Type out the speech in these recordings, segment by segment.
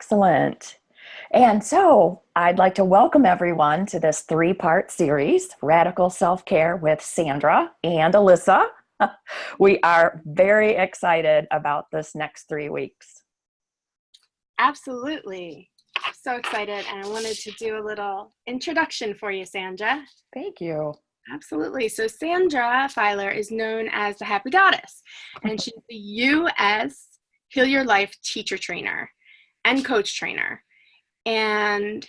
Excellent. And so I'd like to welcome everyone to this three-part series, Radical Self-Care with Sandra and Alyssa. We are very excited about this next 3 weeks. Absolutely. So excited. And I wanted to do a little introduction for you, Sandra. Thank you. Absolutely. So Sandra Filer is known as the Happy Goddess, and she's the U.S. Heal Your Life teacher trainer and coach trainer. And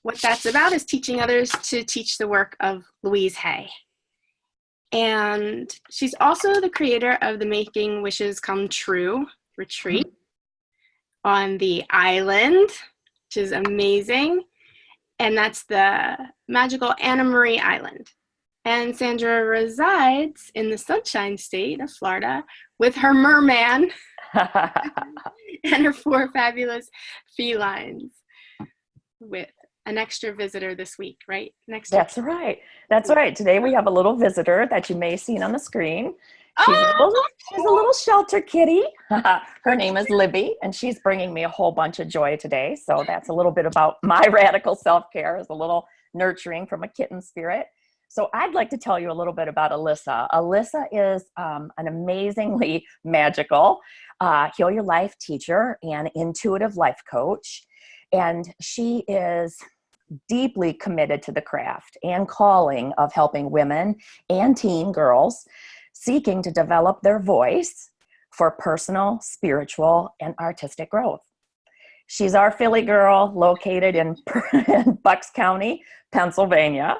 what that's about is teaching others to teach the work of Louise Hay. And she's also the creator of the Making Wishes Come True retreat on the island, which is amazing. And that's the magical Anna Marie Island. And Sandra resides in the Sunshine State of Florida with her merman and her 4 fabulous felines, with an extra visitor this week, right? That's right. That's right. Today we have a little visitor that you may have seen on the screen. She's a little shelter kitty. Her name is Libby, and she's bringing me a whole bunch of joy today. So that's a little bit about my radical self-care, is a little nurturing from a kitten spirit. So I'd like to tell you a little bit about Alyssa. Alyssa is an amazingly magical Heal Your Life teacher and intuitive life coach. And she is deeply committed to the craft and calling of helping women and teen girls seeking to develop their voice for personal, spiritual, and artistic growth. She's our Philly girl located in Bucks County, Pennsylvania.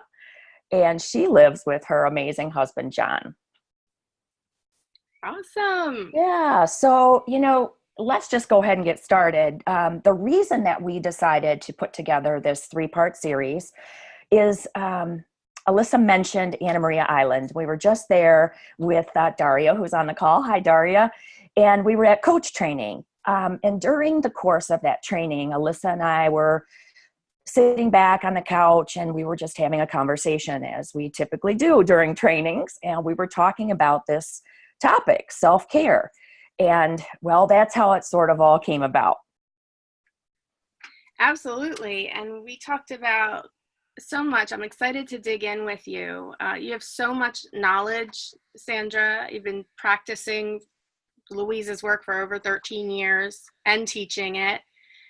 And she lives with her amazing husband, John. Awesome. Yeah. So, let's just go ahead and get started. The reason that we decided to put together this 3-part series is Alyssa mentioned Anna Maria Island. We were just there with Daria, who's on the call. Hi, Daria. And we were at coach training. And during the course of that training, Alyssa and I were sitting back on the couch, and we were just having a conversation, as we typically do during trainings. And we were talking about this topic, self-care. And well, that's how it sort of all came about. Absolutely. And we talked about so much. I'm excited to dig in with you. You have so much knowledge, Sandra. You've been practicing Louise's work for over 13 years and teaching it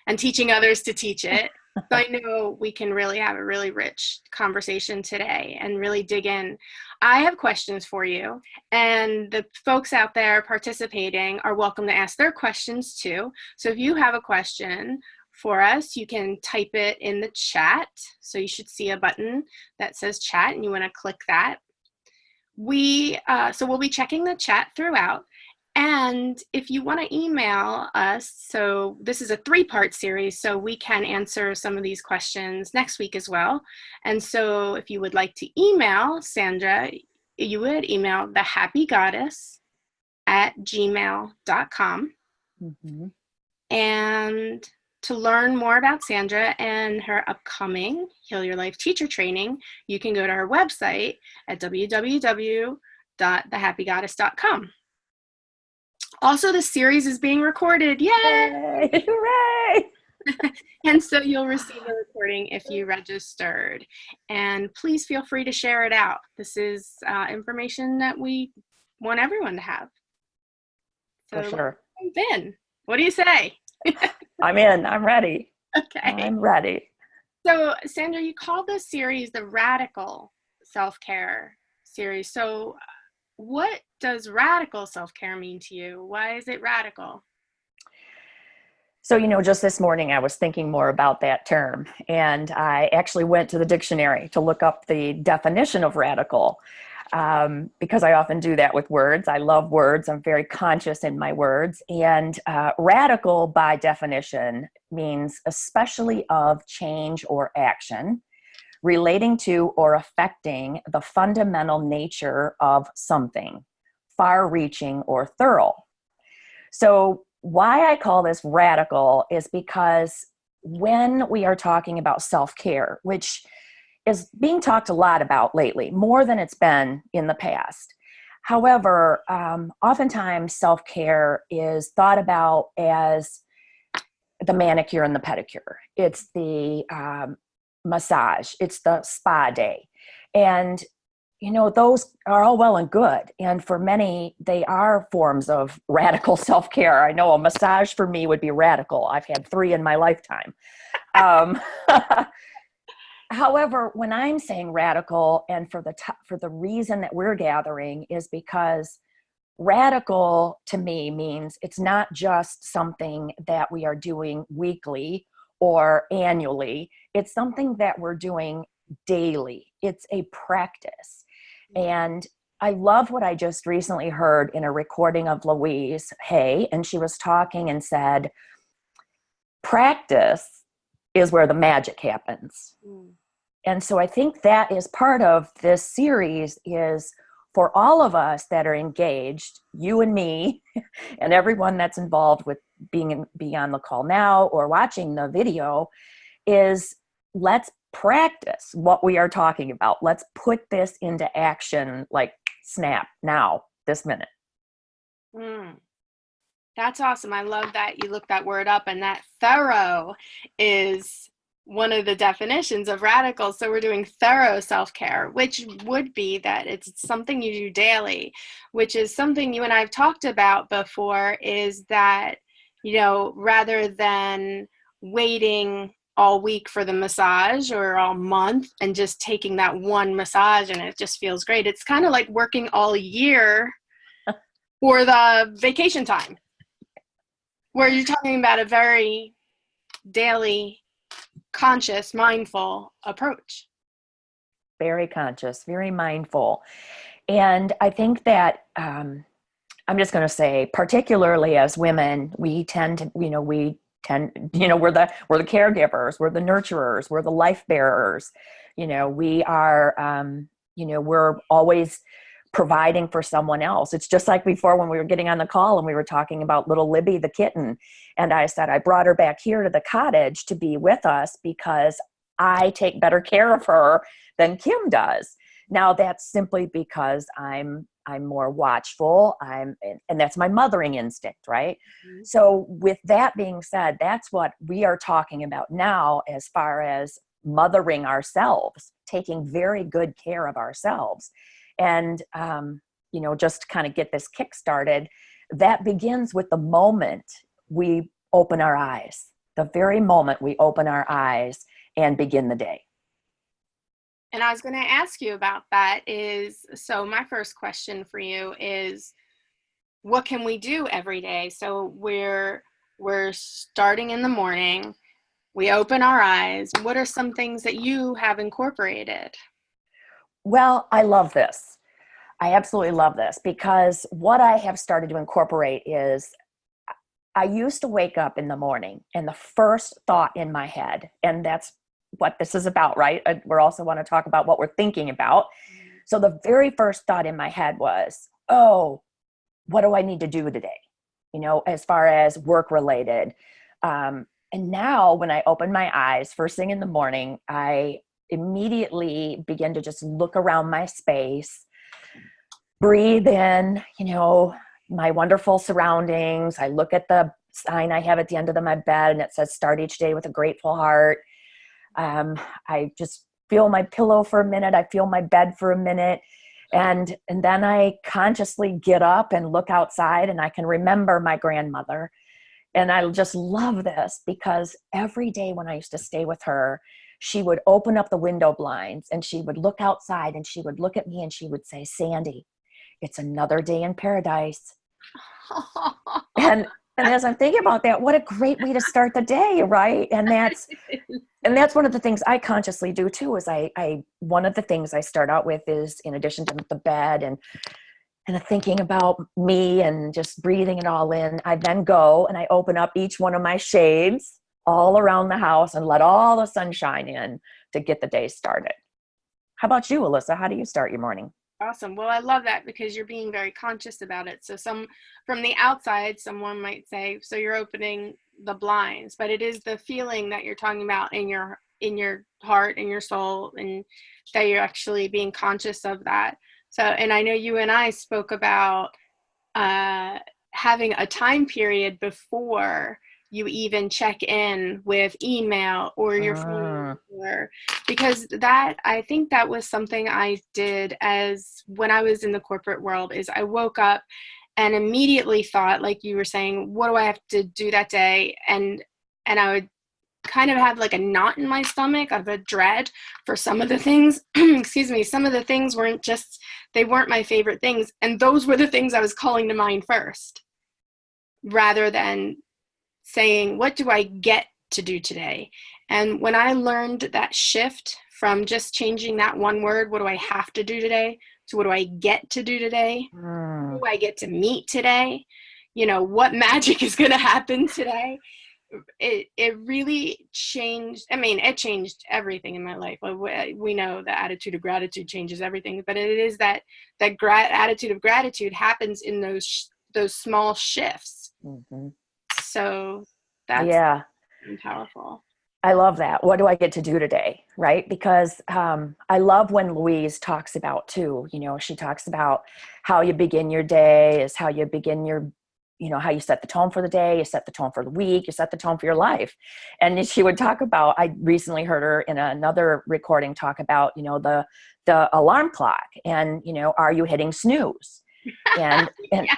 and teaching others to teach it. So I know we can really have a really rich conversation today and really dig in. I have questions for you, and the folks out there participating are welcome to ask their questions too. So if you have a question for us, you can type it in the chat. So you should see a button that says chat, and you want to click that. So we'll be checking the chat throughout. And if you want to email us, so this is a 3-part series, so we can answer some of these questions next week as well. And so if you would like to email Sandra, you would email thehappygoddess@gmail.com. Mm-hmm. And to learn more about Sandra and her upcoming Heal Your Life teacher training, you can go to her website at www.thehappygoddess.com. Also, the series is being recorded. Yay! Hooray! And so you'll receive a recording if you registered. And please feel free to share it out. This is information that we want everyone to have. So for sure. Ben, what do you say? I'm in. I'm ready. Okay. I'm ready. So, Sandra, you called this series the Radical Self-Care series. So what does radical self-care mean to you? Why is it radical? So, just this morning I was thinking more about that term, and I actually went to the dictionary to look up the definition of radical, because I often do that with words. I love words. I'm very conscious in my words. And radical, by definition, means especially of change or action relating to or affecting the fundamental nature of something, far-reaching or thorough. So why I call this radical is because when we are talking about self-care, which is being talked a lot about lately, more than it's been in the past. However, oftentimes self-care is thought about as the manicure and the pedicure. It's the massage. It's the spa day. And, those are all well and good. And for many, they are forms of radical self-care. I know a massage for me would be radical. I've had 3 in my lifetime. Um, However, when I'm saying radical, and for the reason that we're gathering, is because radical to me means it's not just something that we are doing weekly or annually. It's something that we're doing daily. It's a practice. And I love what I just recently heard in a recording of Louise Hay, and she was talking and said, practice is where the magic happens. And so I think that is part of this series, is for all of us that are engaged, you and me, and everyone that's involved with being on the call now or watching the video, is let's practice what we are talking about. Let's put this into action, like snap now, this minute. That's awesome. I love that you looked that word up, and that thorough is one of the definitions of radical. So we're doing thorough self-care, which would be that it's something you do daily, which is something you and I've talked about before, is that, rather than waiting all week for the massage or all month and just taking that one massage and it just feels great. It's kind of like working all year for the vacation time, where you're talking about a very daily, conscious, mindful approach. Very conscious, very mindful. And I think that I'm just going to say, particularly as women, we tend to, we're the caregivers, we're the nurturers, we're the life bearers. We are, we're always providing for someone else. It's just like before when we were getting on the call and we were talking about little Libby, the kitten. And I said, I brought her back here to the cottage to be with us because I take better care of her than Kim does. Now that's simply because I'm more watchful. And that's my mothering instinct, right? Mm-hmm. So with that being said, that's what we are talking about now, as far as mothering ourselves, taking very good care of ourselves. And, just to kind of get this kick started, that begins with the moment we open our eyes, the very moment we open our eyes and begin the day. And I was going to ask you about that so my first question for you is, what can we do every day? So we're starting in the morning, we open our eyes. What are some things that you have incorporated? Well, I love this. I absolutely love this, because what I have started to incorporate is, I used to wake up in the morning and the first thought in my head, and that's what this is about, right? We also want to talk about what we're thinking about. So the very first thought in my head was, oh, what do I need to do today? As far as work related. And now when I open my eyes first thing in the morning, I immediately begin to just look around my space, breathe in, my wonderful surroundings. I look at the sign I have at the end of my bed, and it says start each day with a grateful heart. I just feel my pillow for a minute. I feel my bed for a minute. And then I consciously get up and look outside, and I can remember my grandmother. And I just love this, because every day when I used to stay with her, she would open up the window blinds and she would look outside and she would look at me and she would say, Sandy, it's another day in paradise. And as I'm thinking about that, what a great way to start the day, right? And that's one of the things I consciously do too, is one of the things I start out with is, in addition to the bed and thinking about me and just breathing it all in, I then go and I open up each one of my shades all around the house and let all the sunshine in to get the day started. How about you, Alyssa? How do you start your morning? Awesome. Well, I love that, because you're being very conscious about it. So from the outside, someone might say, so you're opening the blinds, but it is the feeling that you're talking about in your heart and your soul, and that you're actually being conscious of that. So, and I know you and I spoke about having a time period before you even check in with email or your phone, or because that, I think that was something I did as when I was in the corporate world, is I woke up and immediately thought, like you were saying, what do I have to do that day? And I would kind of have like a knot in my stomach of a dread for some of the things. Excuse me, some of the things they weren't my favorite things, and those were the things I was calling to mind first, rather than saying, what do I get to do today? And when I learned that shift from just changing that one word, what do I have to do today, to what do I get to do today? Who do I get to meet today? What magic is going to happen today? It really changed. I mean, it changed everything in my life. We know the attitude of gratitude changes everything, but it is that attitude of gratitude happens in those small shifts. Mm-hmm. So that's powerful. I love that. What do I get to do today? Right? Because I love when Louise talks about too, she talks about how you begin your day is how you begin your, how you set the tone for the day, you set the tone for the week, you set the tone for your life. And she would talk about, I recently heard her in another recording talk about, the alarm clock and, are you hitting snooze? And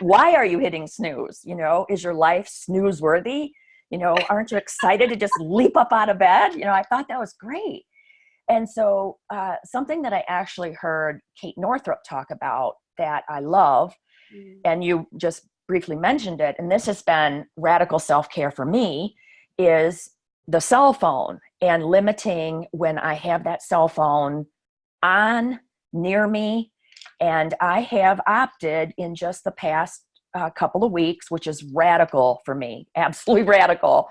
why are you hitting snooze? Is your life snooze worthy? Aren't you excited to just leap up out of bed? I thought that was great. And so something that I actually heard Kate Northrup talk about that I love, and you just briefly mentioned it, and this has been radical self-care for me, is the cell phone and limiting when I have that cell phone on near me. And I have opted in just the past couple of weeks, which is radical for me, absolutely radical,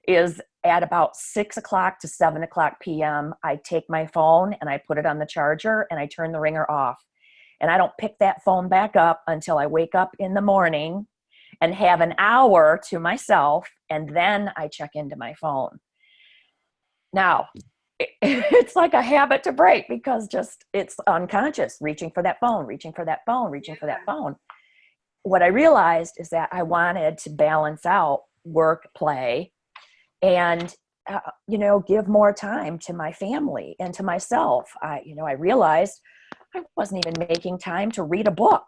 is at about 6 o'clock to 7 o'clock p.m. I take my phone and I put it on the charger and I turn the ringer off. And I don't pick that phone back up until I wake up in the morning and have an hour to myself, and then I check into my phone. Now, it's like a habit to break because it's unconscious, reaching for that phone, reaching for that phone, reaching for that phone. What I realized is that I wanted to balance out work, play, and give more time to my family and to myself. I realized I wasn't even making time to read a book.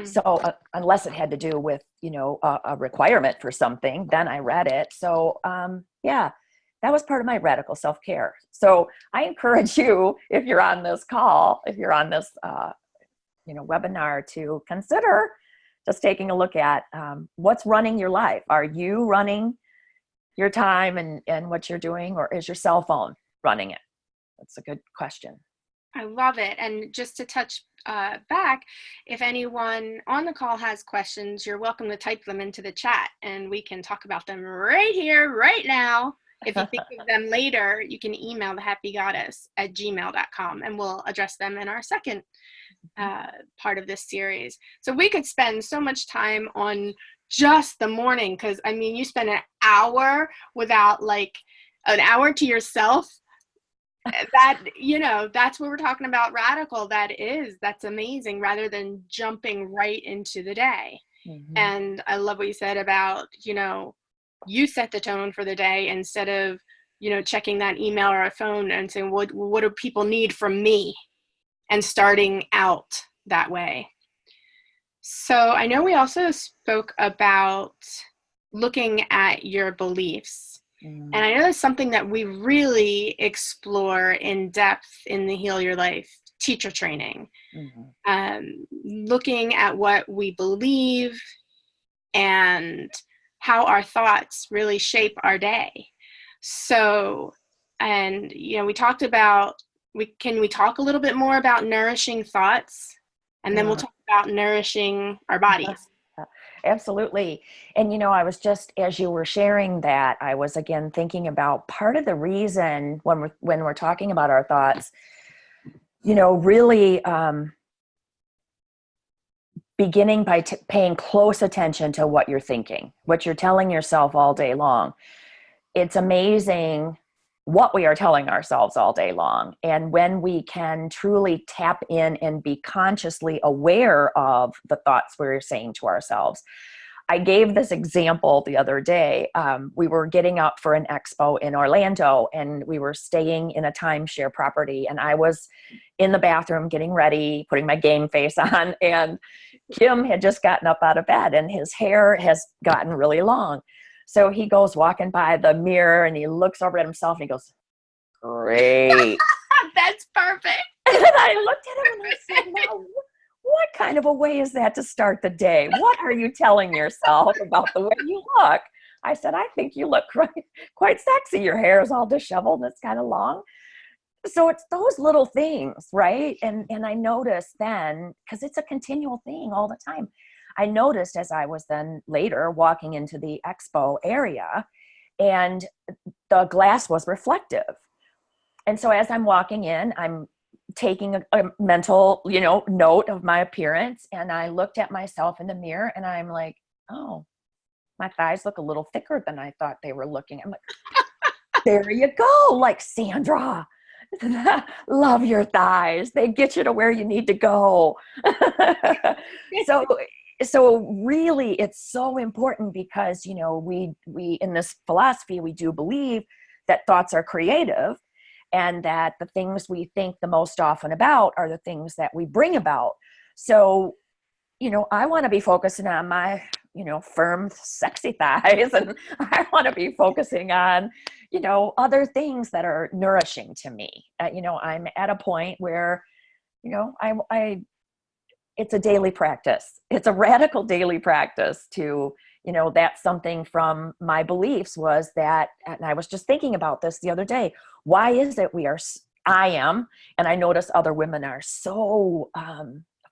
So unless it had to do with a requirement for something, then I read it. So that was part of my radical self-care. So I encourage you, if you're on this call, if you're on this webinar, to consider just taking a look at what's running your life. Are you running your time and what you're doing, or is your cell phone running it? That's a good question. I love it. And just to touch back, if anyone on the call has questions, you're welcome to type them into the chat and we can talk about them right here, right now. If you think of them later, you can email thehappygoddess@gmail.com and we'll address them in our second part of this series. So we could spend so much time on just the morning, because you spend an hour without an hour to yourself. That's what we're talking about, radical. That's amazing, rather than jumping right into the day. And I love what you said about, you set the tone for the day instead of, checking that email or a phone and saying, what do people need from me? And starting out that way. So I know we also spoke about looking at your beliefs. And I know that's something that we really explore in depth in the Heal Your Life teacher training. Looking at what we believe and how our thoughts really shape our day. So, and we talked about, can we talk a little bit more about nourishing thoughts? And then we'll talk about nourishing our bodies. Absolutely. And, I was just, as you were sharing that, I was again thinking about part of the reason when we're talking about our thoughts, really beginning by paying close attention to what you're thinking, what you're telling yourself all day long. It's amazing what we are telling ourselves all day long. And when we can truly tap in and be consciously aware of the thoughts we're saying to ourselves, I gave this example the other day. We were getting up for an expo in Orlando, and we were staying in a timeshare property, and I was in the bathroom getting ready, putting my game face on, and Kim had just gotten up out of bed, and his hair has gotten really long. So he goes walking by the mirror, and he looks over at himself, and he goes, "Great." That's perfect. And I looked at him and I said, "Now, what kind of a way is that to start the day? What are you telling yourself about the way you look?" I said, "I think you look quite sexy. Your hair is all disheveled and it's kind of long." So it's those little things, right? And I noticed then, because it's a continual thing all the time, I noticed as I was then later walking into the expo area, and the glass was reflective. And so as I'm walking in, I'm taking a mental, note of my appearance. And I looked at myself in the mirror and I'm like, oh, my thighs look a little thicker than I thought they were looking. I'm like, there you go. Like, Sandra, love your thighs. They get you to where you need to go. So really it's so important because, we in this philosophy, we do believe that thoughts are creative, and that the things we think the most often about are the things that we bring about. So, I want to be focusing on my, firm, sexy thighs, and I want to be focusing on, other things that are nourishing to me. I'm at a point where, it's a daily practice. It's a radical daily practice to, that's something from my beliefs was that, and I was just thinking about this the other day, why is it I am, and I notice other women are so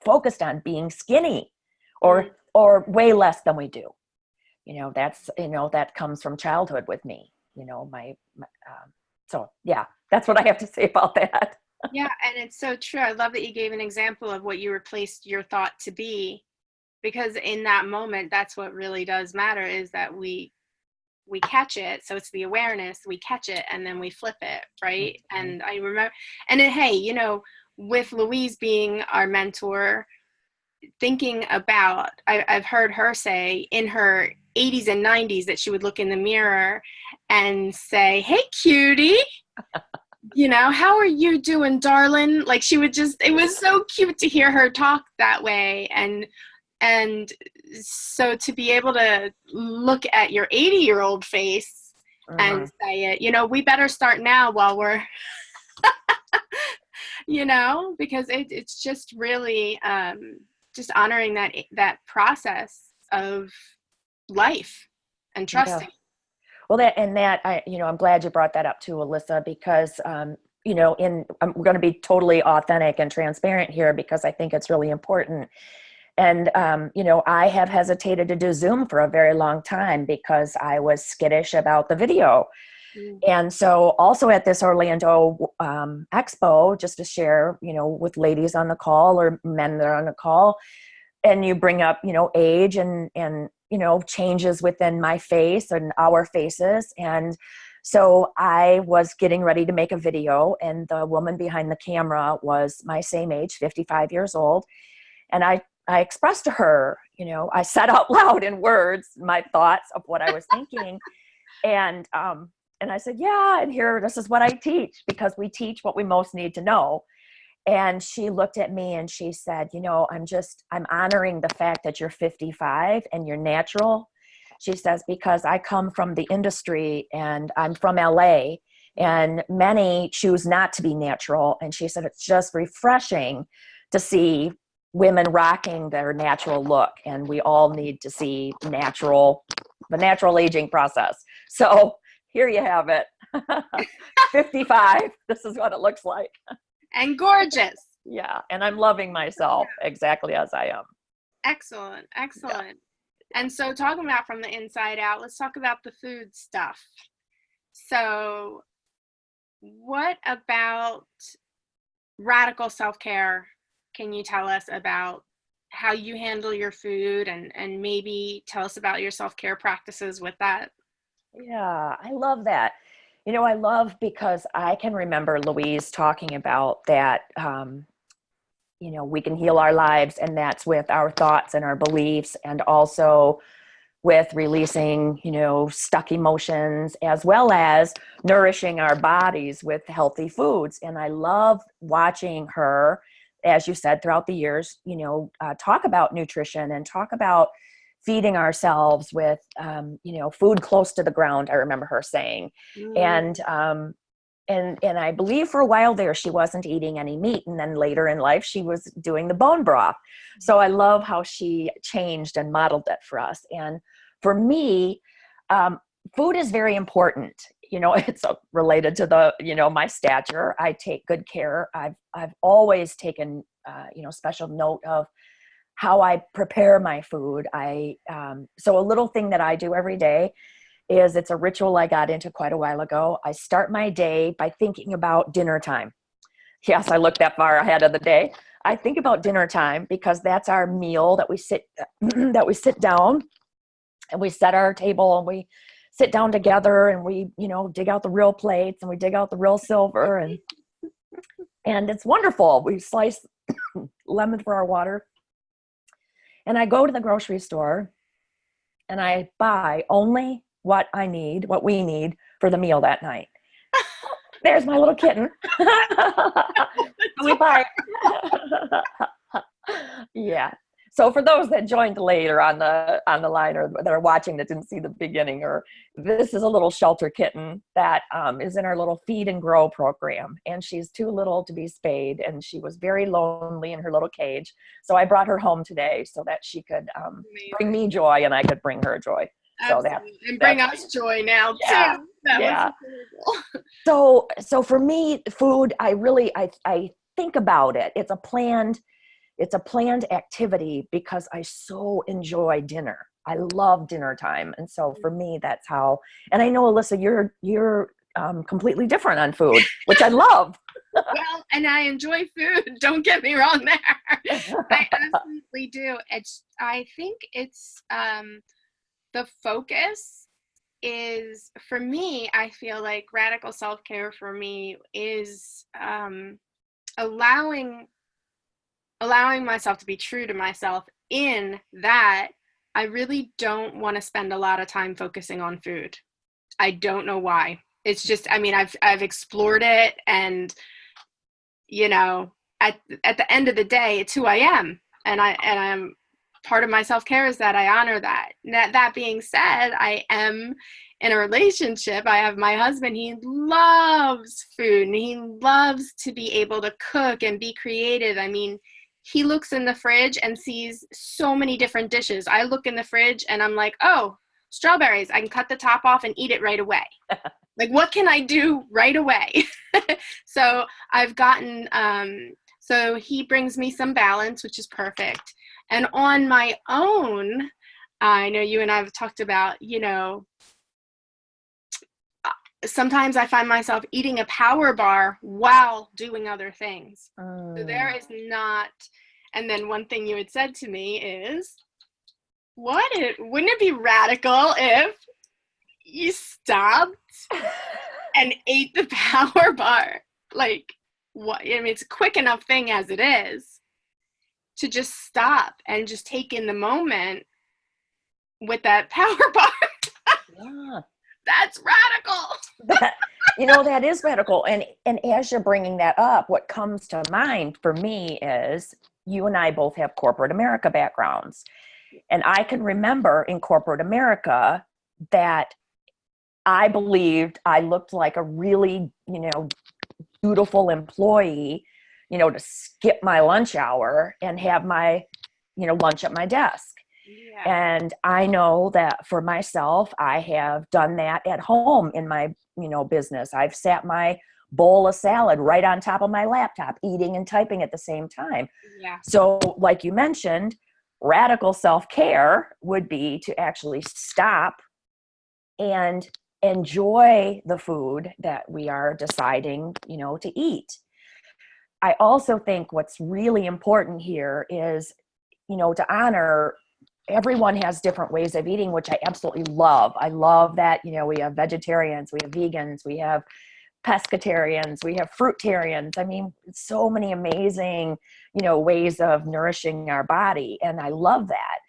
focused on being skinny or way less than we do. That comes from childhood with me, so yeah, that's what I have to say about that. Yeah, and it's so true. I love that you gave an example of what you replaced your thought to be, because in that moment, that's what really does matter, is that we catch it. So it's the awareness, we catch it, and then we flip it, right? Mm-hmm. And I remember, and then, hey, with Louise being our mentor, thinking about, I've heard her say in her 80s and 90s that she would look in the mirror and say, "Hey, cutie." How are you doing, darling? Like, she would it was so cute to hear her talk that way. And so to be able to look at your 80-year-old face and say it, we better start now while we're, because it's just really just honoring that process of life and trusting. Yeah. Well, I'm glad you brought that up too, Alyssa, because, I'm going to be totally authentic and transparent here because I think it's really important. And, I have hesitated to do Zoom for a very long time because I was skittish about the video. And so also at this Orlando expo, just to share, with ladies on the call or men that are on the call, and you bring up, age and changes within my face and our faces. And so I was getting ready to make a video, and the woman behind the camera was my same age, 55 years old. And I expressed to her, I said out loud in words, my thoughts of what I was thinking. And I said, yeah, and this is what I teach, because we teach what we most need to know. And she looked at me and she said, I'm honoring the fact that you're 55 and you're natural. She says, because I come from the industry and I'm from LA, and many choose not to be natural. And she said, it's just refreshing to see women rocking their natural look. And we all need to see the natural aging process. So here you have it. 55. This is what it looks like. And gorgeous. Yeah. And I'm loving myself exactly as I am. Excellent. Yeah. And so talking about from the inside out, let's talk about the food stuff. So what about radical self-care? Can you tell us about how you handle your food and maybe tell us about your self-care practices with that? Yeah, I love that. I love because I can remember Louise talking about that, we can heal our lives, and that's with our thoughts and our beliefs, and also with releasing, stuck emotions, as well as nourishing our bodies with healthy foods. And I love watching her, as you said, throughout the years, talk about nutrition and talk about feeding ourselves with, food close to the ground. I remember her saying, and I believe for a while there, she wasn't eating any meat. And then later in life, she was doing the bone broth. So I love how she changed and modeled that for us. And for me, food is very important. It's related to my stature. I take good care. I've always taken, special note of how I prepare my food. So a little thing that I do every day is, it's a ritual I got into quite a while ago. I start my day by thinking about dinner time. Yes, I look that far ahead of the day. I think about dinner time because that's our meal that we sit down and we set our table and we sit down together and we, dig out the real plates and we dig out the real silver and it's wonderful. We slice lemon for our water. And I go to the grocery store and I buy only what we need for the meal that night. There's my little kitten. We buy. Yeah. So for those that joined later on the line or that are watching that didn't see the beginning, or this is a little shelter kitten that is in our little feed and grow program, and she's too little to be spayed, and she was very lonely in her little cage. So I brought her home today so that she could bring me joy and I could bring her joy. Absolutely. And bring us joy now too. That was incredible. So for me, food, I think about it. It's a planned activity because I so enjoy dinner. I love dinner time. And so for me, that's how, and I know, Alyssa, you're completely different on food, which I love. Well, and I enjoy food. Don't get me wrong there. I absolutely do. I think it's, the focus is, for me, I feel like radical self-care for me is allowing myself to be true to myself, in that I really don't want to spend a lot of time focusing on food. I don't know why. It's just, I've explored it, and at the end of the day, it's who I am, and I'm part of my self-care is that I honor that. That being said, I am in a relationship. I have my husband. He loves food and he loves to be able to cook and be creative. He looks in the fridge and sees so many different dishes. I look in the fridge and I'm like, oh, strawberries. I can cut the top off and eat it right away. Like, what can I do right away? So I've gotten, so he brings me some balance, which is perfect. And on my own, I know you and I have talked about, sometimes I find myself eating a power bar while doing other things. So there is not, and then one thing you had said to me is, wouldn't it be radical if you stopped and ate the power bar? Like, what? It's a quick enough thing as it is to just stop and just take in the moment with that power bar. Yeah. That's radical. That is radical. And as you're bringing that up, what comes to mind for me is, you and I both have corporate America backgrounds. And I can remember in corporate America that I believed I looked like a really, dutiful employee, to skip my lunch hour and have my, lunch at my desk. Yeah. And I know that for myself, I have done that at home in my, business. I've sat my bowl of salad right on top of my laptop, eating and typing at the same time. Yeah. So like you mentioned, radical self-care would be to actually stop and enjoy the food that we are deciding, to eat. I also think what's really important here is, to honor everyone has different ways of eating, which I absolutely love. I love that, we have vegetarians, we have vegans, we have pescatarians, we have fruitarians. So many amazing, ways of nourishing our body. And I love that.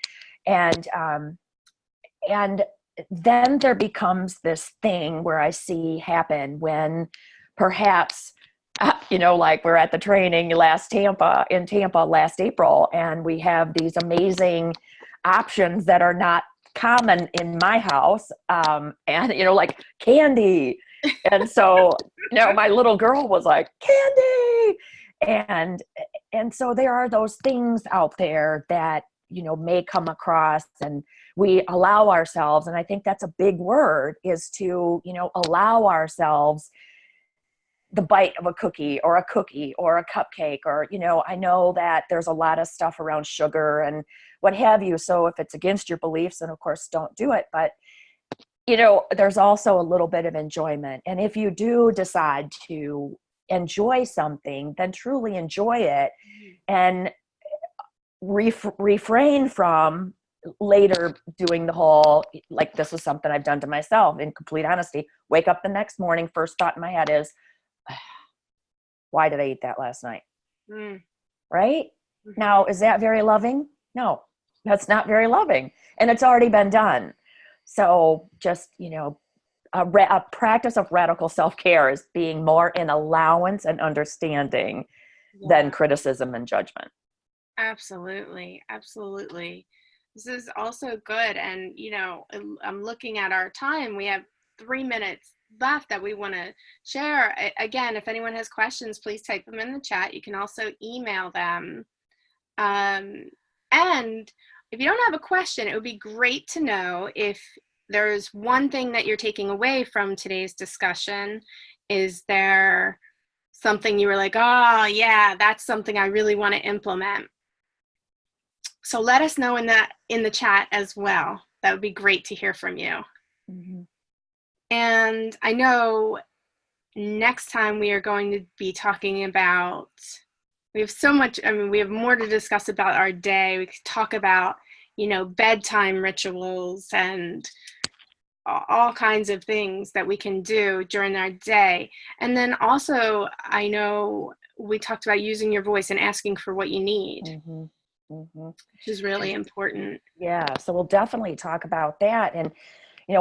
And then there becomes this thing where I see happen when perhaps, like we're at the training in Tampa last April, and we have these amazing options that are not common in my house. And, like candy. And so, my little girl was like, candy. And so there are those things out there that, may come across, and we allow ourselves, and I think that's a big word, is to, allow ourselves the bite of a cookie or a cupcake, or, I know that there's a lot of stuff around sugar and what have you. So if it's against your beliefs, then of course don't do it. But, there's also a little bit of enjoyment. And if you do decide to enjoy something, then truly enjoy it, and refrain from later doing the whole, like, this is something I've done to myself, in complete honesty. Wake up the next morning, first thought in my head is, why did I eat that last night? Right? Mm-hmm. Now, is that very loving? No, that's not very loving. And it's already been done. So just, a practice of radical self-care is being more in allowance and understanding than criticism and judgment. Absolutely. Absolutely. This is also good. And, I'm looking at our time. We have 3 minutes left that we want to share. Again, if anyone has questions, please type them in the chat. You can also email them. And if you don't have a question, it would be great to know if there's one thing that you're taking away from today's discussion. Is there something you were like, oh yeah, that's something I really want to implement? So let us know in the chat as well. That would be great to hear from you. Mm-hmm. And I know next time we are going to be talking about, we have so much, we have more to discuss about our day. We could talk about, bedtime rituals and all kinds of things that we can do during our day. And then also, I know we talked about using your voice and asking for what you need. Mm-hmm. Mm-hmm. Which is really important. Yeah, so we'll definitely talk about that. And,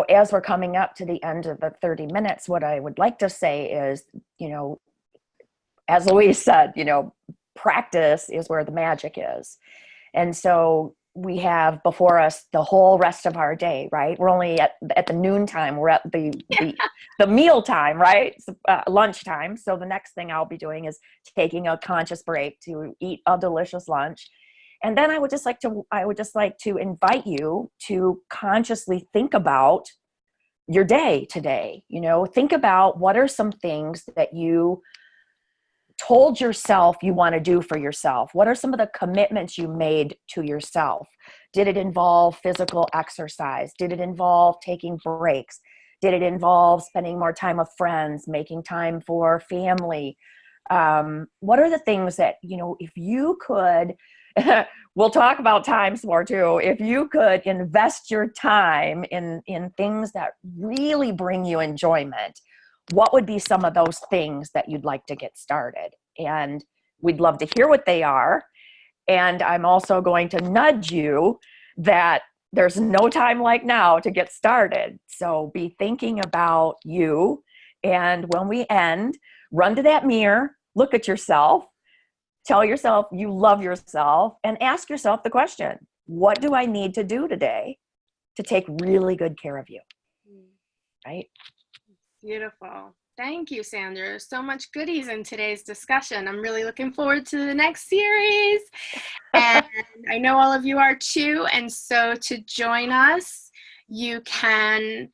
as we're coming up to the end of the 30 minutes, what I would like to say is, as Louise said, practice is where the magic is. And so we have before us the whole rest of our day, right? We're only at the noon time. We're at the meal time, right? Lunchtime. So the next thing I'll be doing is taking a conscious break to eat a delicious lunch. And then I would just like to invite you to consciously think about your day today. Think about what are some things that you told yourself you want to do for yourself. What are some of the commitments you made to yourself? Did it involve physical exercise? Did it involve taking breaks? Did it involve spending more time with friends, making time for family? What are the things that, if you could, we'll talk about times more too. If you could invest your time in things that really bring you enjoyment, what would be some of those things that you'd like to get started? And we'd love to hear what they are. And I'm also going to nudge you that there's no time like now to get started. So be thinking about you. And when we end, run to that mirror, look at yourself, tell yourself you love yourself, and ask yourself the question, what do I need to do today to take really good care of you? Right? Beautiful. Thank you, Sandra. So much goodies in today's discussion. I'm really looking forward to the next series. And I know all of you are too. And so to join us, you can,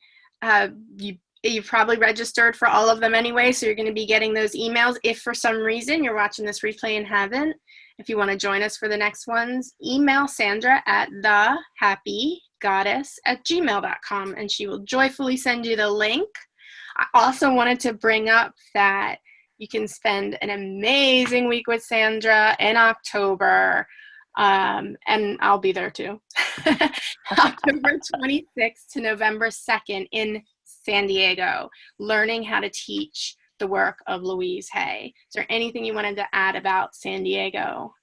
you've probably registered for all of them anyway, so you're going to be getting those emails. If for some reason you're watching this replay and haven't, if you want to join us for the next ones, email Sandra at thehappygoddess@gmail.com, and she will joyfully send you the link. I also wanted to bring up that you can spend an amazing week with Sandra in October, and I'll be there too. October 26th to November 2nd in San Diego, learning how to teach the work of Louise Hay. Is there anything you wanted to add about San Diego?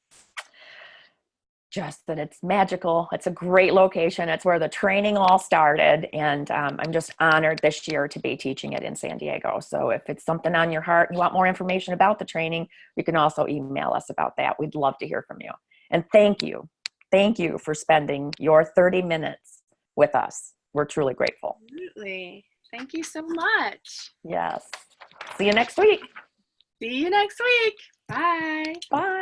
just that it's magical. It's a great location. It's where the training all started. And I'm just honored this year to be teaching it in San Diego. So if it's something on your heart and you want more information about the training, you can also email us about that. We'd love to hear from you. And thank you. Thank you for spending your 30 minutes with us. We're truly grateful. Absolutely. Thank you so much. Yes. See you next week. See you next week. Bye. Bye.